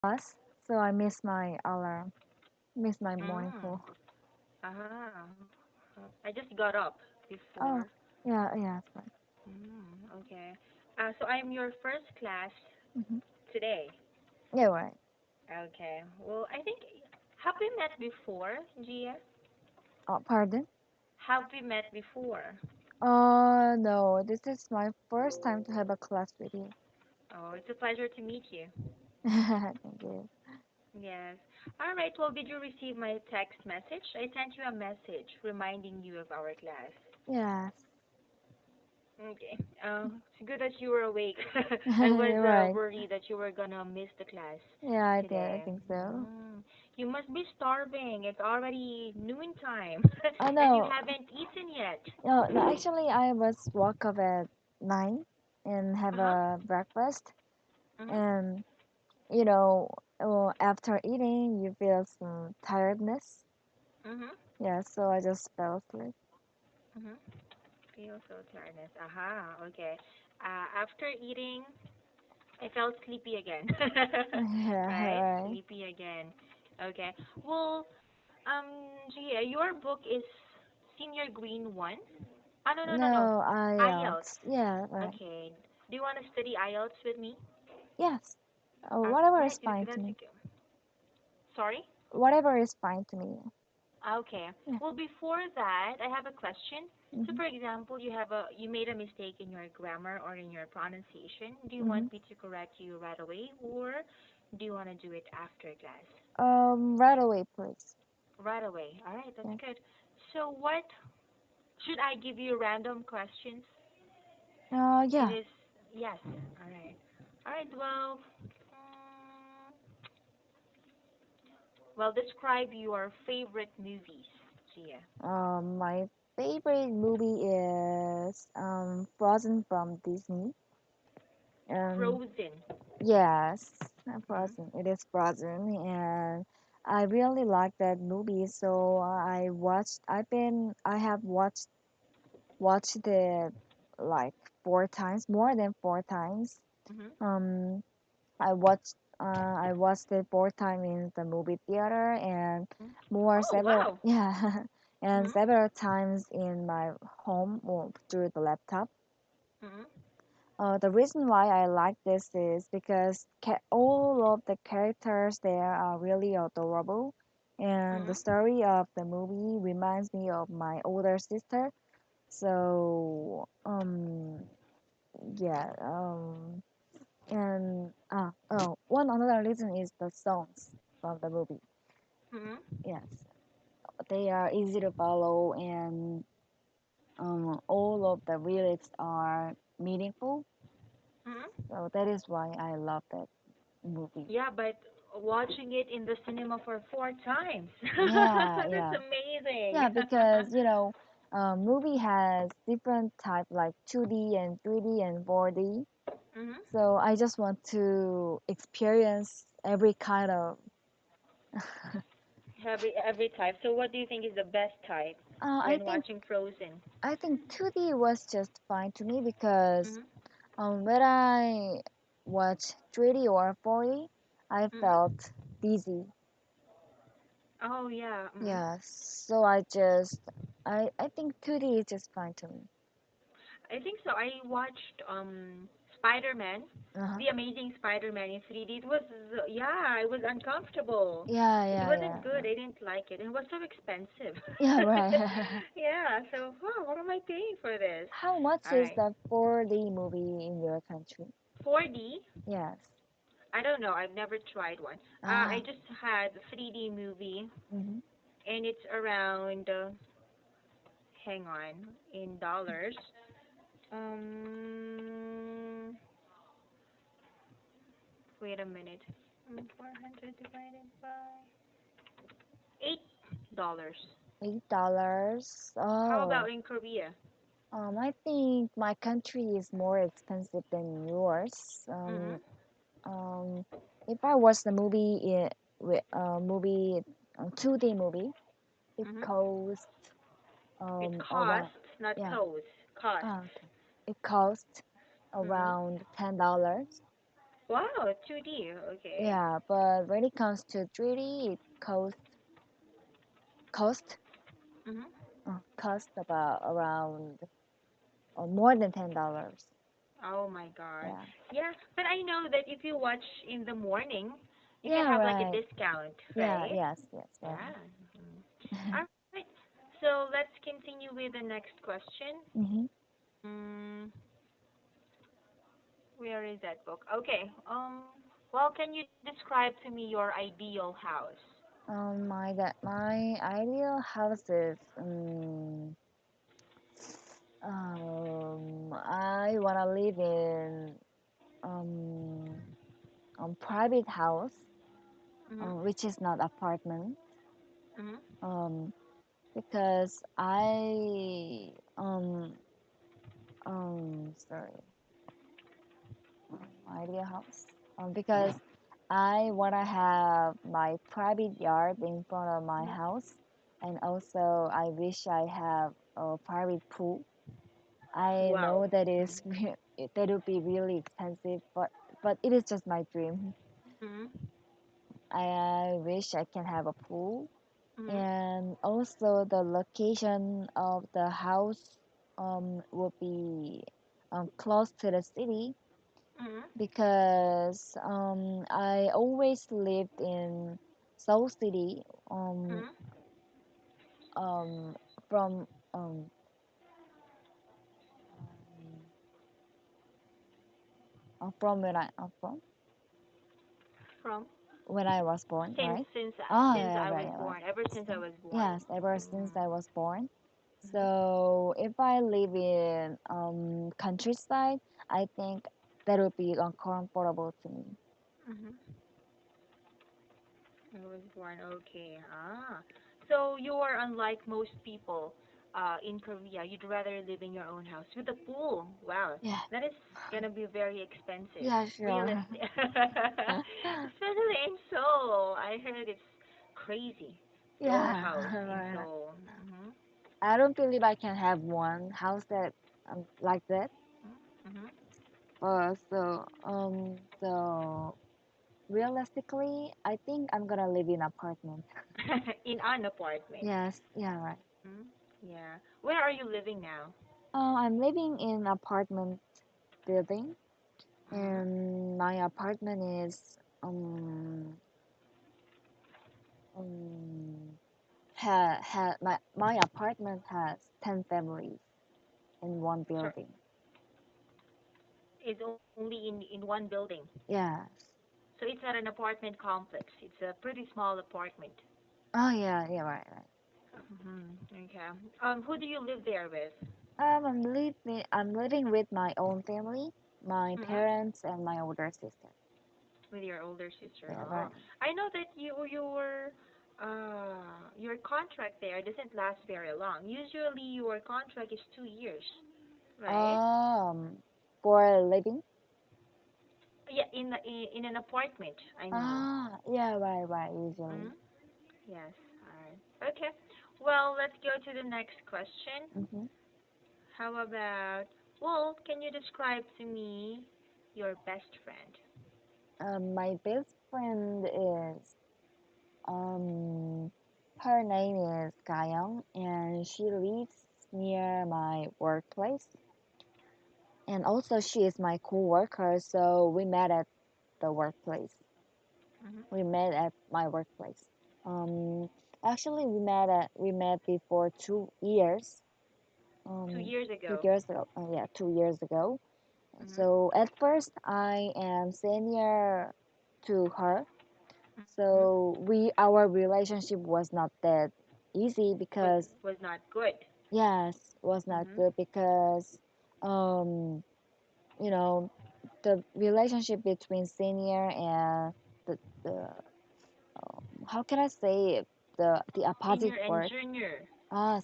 bus, so I miss my alarm, miss my morning Mm. call. Ah. I just got up Oh, before. yeah, yeah, that's right. Okay. So I'm your first class Mm-hmm. today. Yeah, right. Okay. Well, I think have we met before, Gia? Oh, pardon? Have we met before? No, this is my first time to have a class with you. Oh, it's a pleasure to meet you. Thank you. Yes. All right. Well, did you receive my text message? I sent you a message reminding you of our class. Yes. Okay. It's good that you were awake. I was You're right. worried that you were gonna miss the class Yeah, I did. I today. think so. You must be starving. It's already noon time, Oh and you no, haven't eaten yet. no. Actually, I was woke up at 9 and have Uh-huh. a breakfast, Mhm. and after eating, you feel some tiredness. Mhm. Yeah, so I just fell asleep. Mhm. Feel so tiredness. Aha. Okay. After eating, I felt sleepy again. Yeah, Right? right. Sleepy again. Okay. Well, Gia, your book is Senior Green 1? Ah, no, no, no, no. No, IELTS. IELTS. Yeah, right. Okay. Do you want to study IELTS with me? Yes. All Whatever right. is fine to That's me. okay. Sorry? Whatever is fine to me. Okay. Yeah. Well, before that, I have a question. So, Mhm. for example, you made a mistake in your grammar or in your pronunciation. Do you Mhm. want me to correct you right away, or do you want to do it after class? Right away, please. Right away. All right, that's Yeah. good. So, what should I give you random questions? It Yeah. is yes. All right. All right. Well, describe your favorite movies, Gia. My favorite movie is Frozen from Disney. Um, Frozen. yes, Mhm. Frozen. It is Frozen, and I really like that movie. So I have watched it like 4 times, more than 4 times. Mhm. Um, I watched it 4 times in the movie theater and Mhm. more Oh, several wow. yeah and Mhm. several times in my home or through the laptop. Mhm. The reason why I like this is because all of the characters there are really adorable, and the Mhm. story of the movie reminds me of my older sister. So yeah and one another reason is the songs from the movie. Mhm. Yes, they are easy to follow, and all of the lyrics are meaningful. Mhm. So that is why I love that movie. Yeah, but watching it in the cinema for 4 times. Yeah, That's yeah, amazing. yeah. Because movie has different type like 2D and 3D and 4D. Mhm. So I just want to experience every kind of. Every type. So, what do you think is the best type I when think watching Frozen? 2D was just fine to me because Mhm. when I watch 3D or 4D, I Mhm. felt dizzy. Oh yeah. Mhm. Yeah, so I think 2D is just fine to me. I think so. I watched Spider-Man, Uh-huh. The Amazing Spider-Man in 3D. It was yeah, it was uncomfortable. Yeah, It yeah, wasn't yeah, good. yeah. I didn't like it. It was so expensive. Yeah, right. Yeah, so huh, what am I paying for this? How much All is right. the 4D movie in your country? 4D? Yes. I don't know. I've never tried one. I Ah. just had a 3D movie, Mm-hmm. and it's around. Hang on, in dollars. Um, wait a minute. 400 divided by $8. $8. How Oh. about in Korea? I think my country is more expensive than yours. Mm-hmm. If I watch the movie 2D movie, it Mm-hmm. costs It around costs, not yeah costs. Costs. okay it costs Mm-hmm. around $10. Wow, 2D. Okay. Yeah, but when it comes to 3D, it cost Mhm. cost about around or more than $10. Oh my God. Yeah. Yeah, but I know that if you watch in the morning, you can Yeah, have like a right. discount, Yeah, right? yes, yes, Yeah. right. Mhm. All right. So let's continue with the next question. Mm-hmm. Mm, where is that book? Okay. Well, can you describe to me your ideal house? My ideal house is I wanna live in um private house, Mhm. which is not apartment, Mhm. um because sorry, ideal house, because I wanna have my private yard in front of my Mhm. house, and also I wish I have a private pool. I Wow. know that Mhm. is that would be really expensive, but it is just my dream. Mhm. I wish I can have a pool, Mhm. and also the location of the house will be close to the city, Mhm. because I always lived in Seoul City, Mhm. um from um, from From when I was born, since right? since Oh, since yeah, I was right, right. born, ever since I So, was born. yes, ever since I Mhm. was born. Mhm. So if I live in countryside, I think that would be uncomfortable to me. Mhm. I was born. Okay. Ah. So you are unlike most people in Korea. You'd rather live in your own house with a pool. Wow. Yeah, That is gonna be very expensive. yeah, sure. Realistic. Especially in Seoul. I heard it's crazy to own a Yeah, house in right. Seoul. Mhm. I don't believe I can have one house that like that. Mhm. So realistically, I think I'm gonna live in apartment. In an apartment. Yes, yeah, right. Mhm. Yeah. Where are you living now? I'm living in apartment building, Mhm. and my apartment is um my apartment has 10 families in one So building. it's only in one building. Yes. So it's not an apartment complex. It's a pretty small apartment. Oh, yeah, yeah, right, right. Okay. Who do you live there with? I'm living with my own family, my Mhm. parents and my older sister. With your older sister. Yeah, Oh, right. I know that your contract there doesn't last very long. Usually your contract is 2 years, right? Um, for living. Yeah, in an apartment. I mean. Ah, yeah, right, right. Usually. Mhm. Yes. All right. Okay. Well, let's go to the next question. Mm-hmm. How about, well, can you describe to me your best friend? My best friend is um, her name is Gayong, and she lives near my workplace. And also, she is my co-worker, so we met at the workplace. Hmm. We met at my workplace. Um, Actually, we met before 2 years. Two Um, years two ago. years ago. Yeah, 2 years ago. Hmm. So at first, I am senior to her. Hmm. So our relationship was not that easy Was because was not good. yes, was not Hmm. good because um you know the relationship between senior and the how can I say it? The opposite Senior and word, junior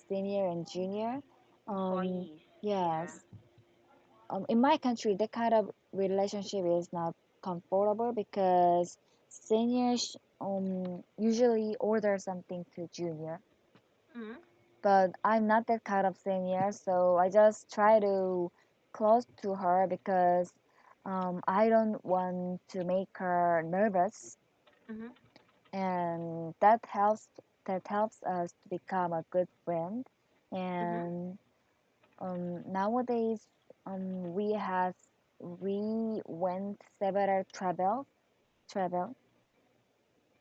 senior and junior. um employees. Yeah. yes, in my country that kind of relationship is not comfortable because seniors usually order something to junior, Hmm. but I'm not that kind of senior, so I just try to close to her because I don't want to make her nervous, Mhm. and that helps us to become a good friend. Mhm. And nowadays, we have we went several travel.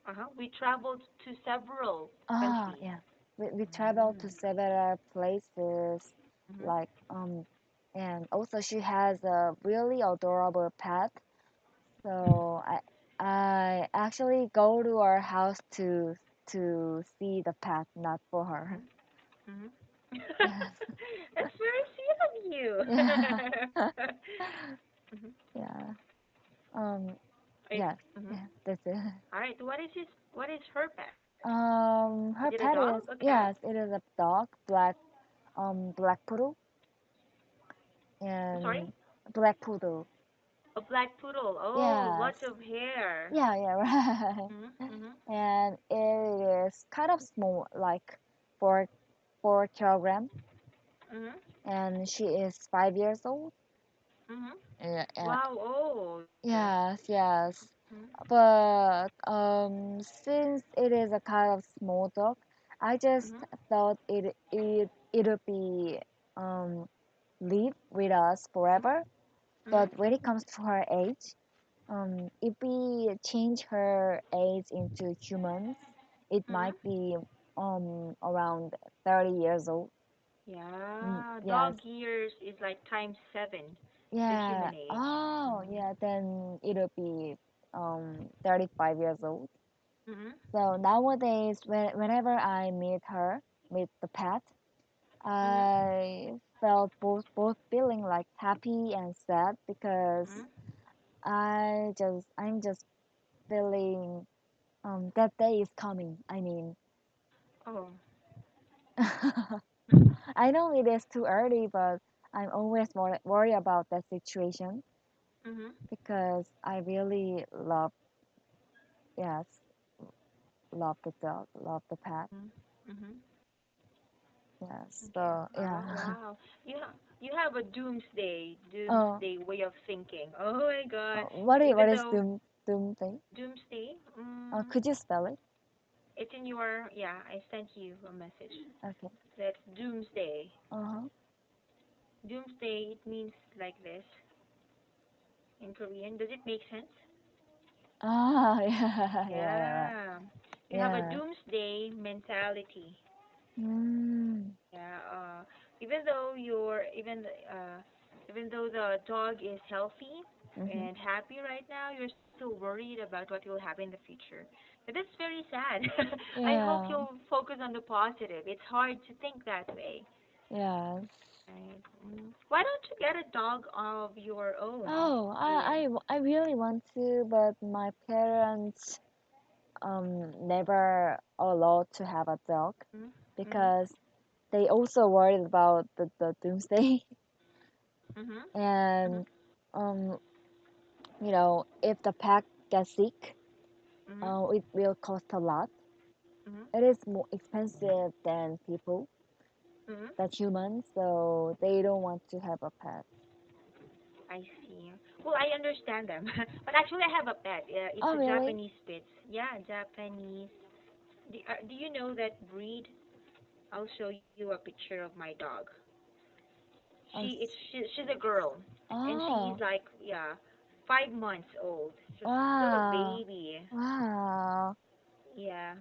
Uh-huh. We traveled to several Ah, countries. yeah. We traveled to Mm. several places, Mhm. like and also she has a really adorable pet. So I actually go to our house to see the pet, not for her. Mhm. Mhm. Yes. That's very sweet of you. Yeah. Mhm. Yeah. Um. It, Yes. mhm. Yeah. That's it. All right. What is her pet? Is it Her a pet dog is, or cat? yes, it is a dog, black poodle Sorry? and black poodle. A black poodle. Oh, Yes. lots of hair. Yeah, yeah, right. Mhm. Mhm. And it is kind of small, like 4 kilogram, Mhm. and she is 5 years old. Mhm. Yeah, Wow, old. yes, yes. Mhm. But since it is a kind of small dog, I just Mhm. thought it would be um live with us Mhm. forever. Mhm. But when it comes to her age, if we change her age into humans, it Mhm. might be around 30 years old. Yeah, Yes. dog years is like times seven to Yeah. human age. Oh, Mhm. yeah. Then it'll be 35 years old. Mhm. So nowadays, whenever I meet the pet, Mhm. I felt both feeling like happy and sad because Mhm. I'm just feeling that day is coming. I mean, Oh. I know it is too early, but I'm always worried about that situation Mhm. because I really love, yes, love the dog, love the pet. Mhm. Mhm. Yes, Okay. so Oh, yeah. wow. You have a Oh, doomsday way of thinking. Oh my God. what Even is though doom thing? doomsday, Could you spell it? it's in your, yeah, I sent you a message. Okay. That's doomsday. Uh-huh. Doomsday, it means like this in Korean. Does it make sense? Ah, yeah, yeah, Yeah. You have a yeah. doomsday mentality. Mm, Yeah. Even though even though the dog is healthy mm-hmm. and happy right now, you're still worried about what will happen in the future. But that's very sad. I hope Yeah, you'll focus on the positive. It's hard to think that way. yes. Right. Why don't you get a dog of your own, Oh, dear? I really want to, but my parents never allowed to have a dog Mm-hmm. Mm-hmm. because they also worried about the doomsday Mm-hmm. Mm-hmm. and um if the pet gets sick, Mm-hmm. it will cost a lot. Mm-hmm. It is more expensive than people, Mm-hmm. than humans, so they don't want to have a pet. I see. Well, I understand them. But actually, I have a pet. It's Oh, a really? Japanese Spitz. Yeah, Japanese. Do you know that breed? I'll show you a picture of my dog. Oh, She's a girl, and she is oh, like, yeah, 5 months old. Just still a wow, baby. wow. Yeah,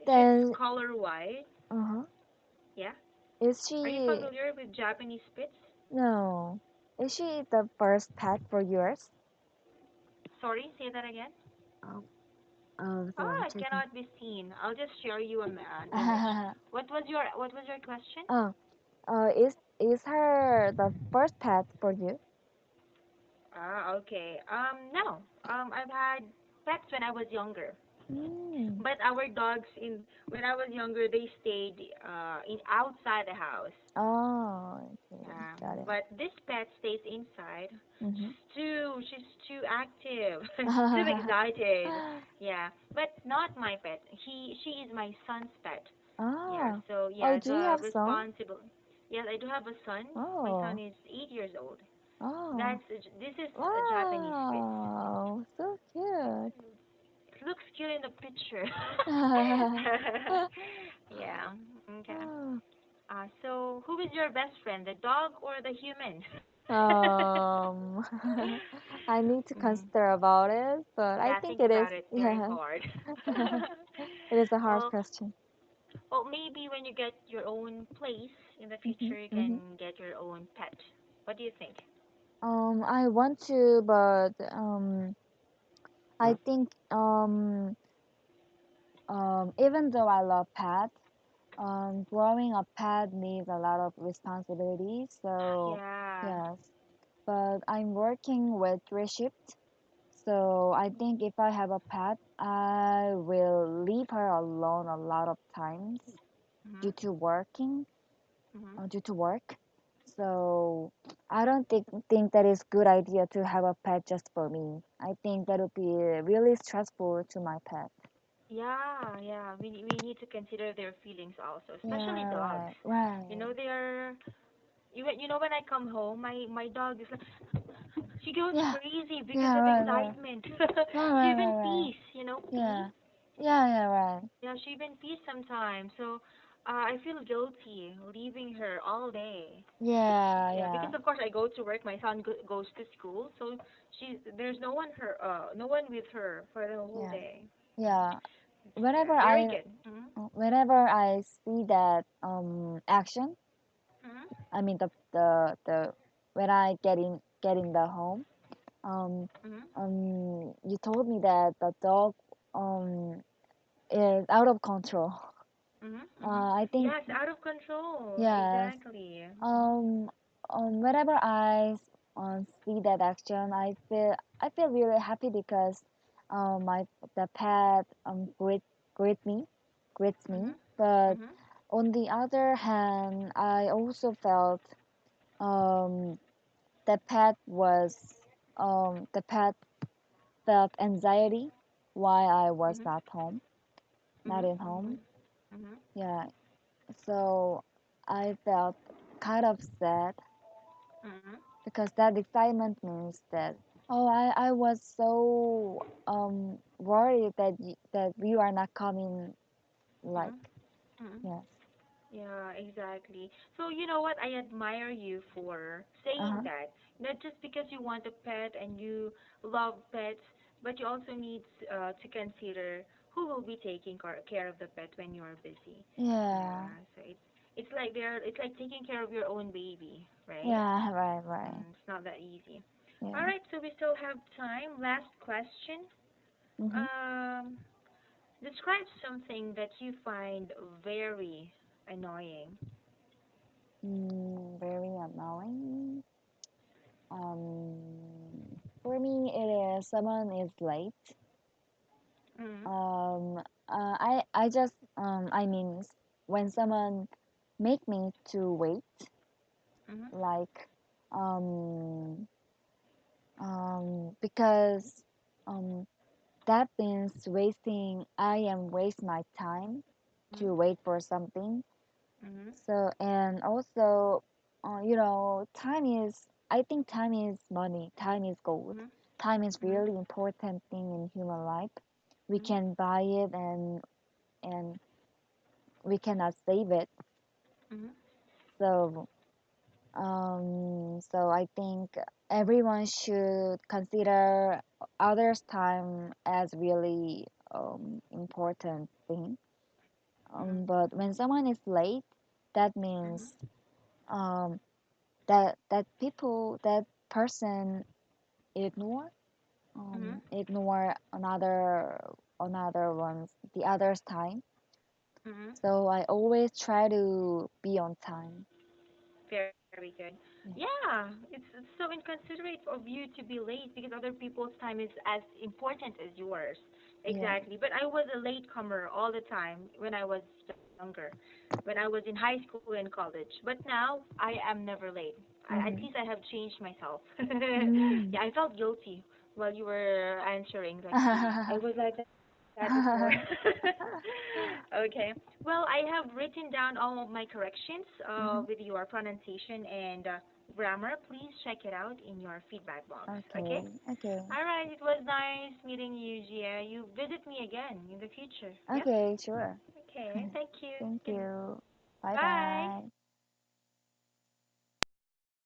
she's Then, color white. uh-huh. Yeah. Is Are you she, familiar with Japanese Spitz? no, is she the first pet for yours? Sorry, say that again. Oh, so I'm Ah, it checking. cannot be seen. I'll just share you an image. What was your question? Oh, is her the first pet for you? Ah, okay. No. I've had pets when I was younger, Mm. but our dogs in when I was younger they stayed in outside the house. Oh, okay, got it. But this pet stays inside. Mm-hmm. She's too active, too excited. Yeah, but not my pet. She is my son's pet. Yeah, Ah, so oh, yeah, do you the have son? responsible. Yes, I do have a son. My son Oh, is 8 years old. Oh, This is a Japanese Spitz. wow, so cute. It looks cute in the picture. Yeah. Okay. Oh. So who is your best friend, the dog or the human? Um, I need to Mm. consider about it, but I Yeah, think think it is, about it. Very yeah, hard. it is a hard well, question. well, maybe when you get your own place in the Mm-hmm, future, you mm-hmm. can get your own pet. What do you think? I want to, but I think even though I love pets, growing a pet needs a lot of responsibility. So Yeah. yes, but I'm working with three shifts. So I think if I have a pet, I will leave her alone a lot of times Mhm. due to working, Mhm. due to work. So I don't think that is good idea to have a pet just for me. I think that would be really stressful to my pet. Yeah, yeah. We need to consider their feelings also, especially Yeah, dogs. right, right. They are. When I come home, my dog is like she goes Yeah, crazy because yeah, of right, right, excitement. right, She right, even right, right. pees, pee. Yeah, yeah, yeah, right. Yeah, she even pees sometimes. So I feel guilty leaving her all day. Yeah, Yeah, because yeah, of course I go to work. My son goes to school, so there's no one with her for the whole yeah, day. yeah. Whenever Yeah, very I good. Mhm. whenever I see that action, Mhm. I mean the when I get in the home, um Mhm. you told me that the dog um is out of control. Mhm. Mhm. I think Yes, out of control. yes. Exactly. Mhm. Um, Whenever see that action, I feel really happy because my the pet greets me. Mhm. But Mhm. on the other hand, I also felt um the pet was the pet felt anxiety why I was Mhm. not Mhm. in home. Mhm. Mhm. Yeah, so I felt kind of sad Mhm. because that excitement means that I was so worried that you are not coming, like Mhm. Mhm. yes. Yeah, exactly. So you know what? I admire you for saying Uh-huh. that. Not just because you want a pet and you love pets, but you also need to consider who will be taking care of the pet when you are busy. Yeah, Yeah, so it's like taking care of your own baby, right? yeah. Right, right. It's not that easy. All Yeah. right, so we still have time. Last question. Mm-hmm. Um, Describe something that you find very annoying. Very annoying. For me it is someone is late. Mm-hmm. I just I mean when someone make me to wait, Mhm. like because um, that means wasting. I am waste my time Mhm. to wait for something. Mhm. So and also, time is. I think time is money. Time is gold. Mhm. Time is Mhm. really important thing in human life. We Mhm. can buy it and we cannot save it. Mhm. So so I think everyone should consider others' time as really important thing. Mhm. But when someone is late, that Mhm. means um, that person ignore Mhm. ignore another one's the other's time. Mhm. So I always try to be on time. Very good. Yeah. Yeah, it's so inconsiderate of you to be late because other people's time is as important as yours. Yeah. Exactly. But I was a latecomer all the time when I was younger, when I was in high school and college. But now I am never late. At least Mm-hmm. I have changed myself. Yeah, Mm. I felt guilty while you were answering. Like I was like that before. Okay. Well, I have written down all of my corrections with your pronunciation and grammar, please check it out in your feedback box. Okay? Okay. Okay. Alright, it was nice meeting you, Gia. You visit me again in the future. Yep. Okay, sure. Okay, thank you. Thank Good. you. Bye Bye. bye.